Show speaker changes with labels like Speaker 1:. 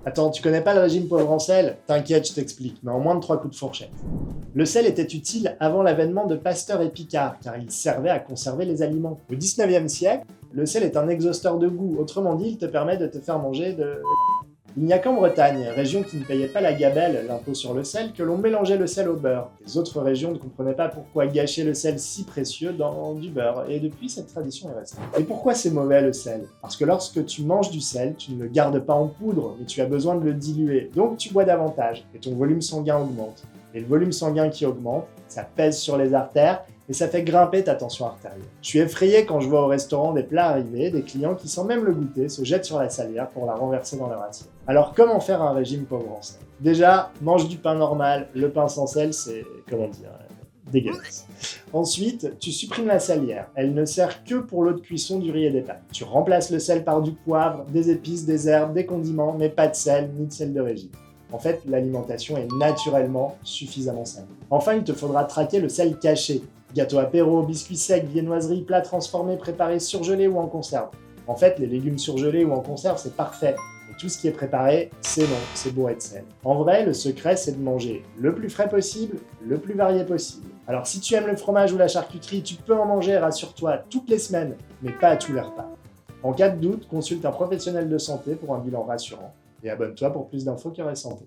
Speaker 1: Attends, tu connais pas le régime pauvre en sel? T'inquiète, je t'explique, mais en moins de 3 coups de fourchette. Le sel était utile avant l'avènement de Pasteur et Picard, car il servait à conserver les aliments. Au 19e siècle, le sel est un exhausteur de goût, autrement dit, il te permet de te faire manger de... Il n'y a qu'en Bretagne, région qui ne payait pas la gabelle, l'impôt sur le sel, que l'on mélangeait le sel au beurre. Les autres régions ne comprenaient pas pourquoi gâcher le sel si précieux dans du beurre, et depuis cette tradition est restée. Et pourquoi c'est mauvais le sel? Parce que lorsque tu manges du sel, tu ne le gardes pas en poudre, mais tu as besoin de le diluer, donc tu bois davantage, et ton volume sanguin augmente. Et le volume sanguin qui augmente, ça pèse sur les artères, et ça fait grimper ta tension artérielle. Je suis effrayé quand je vois au restaurant des plats arriver, des clients qui sans même le goûter se jettent sur la salière pour la renverser dans leur assiette. Alors comment faire un régime pauvre en sel? Déjà, mange du pain normal, le pain sans sel c'est, comment dire, dégueulasse. Ensuite, tu supprimes la salière, elle ne sert que pour l'eau de cuisson du riz et des pâtes. Tu remplaces le sel par du poivre, des épices, des herbes, des condiments, mais pas de sel ni de sel de régime. En fait, l'alimentation est naturellement suffisamment salée. Enfin, il te faudra traquer le sel caché. Gâteaux apéro, biscuits secs, viennoiseries, plats transformés, préparés, surgelés ou en conserve. En fait, les légumes surgelés ou en conserve, c'est parfait. Et tout ce qui est préparé, c'est non, c'est bourré de sel. En vrai, le secret, c'est de manger le plus frais possible, le plus varié possible. Alors si tu aimes le fromage ou la charcuterie, tu peux en manger, rassure-toi, toutes les semaines, mais pas à tous les repas. En cas de doute, consulte un professionnel de santé pour un bilan rassurant. Et abonne-toi pour plus d'infos Cœur et Santé.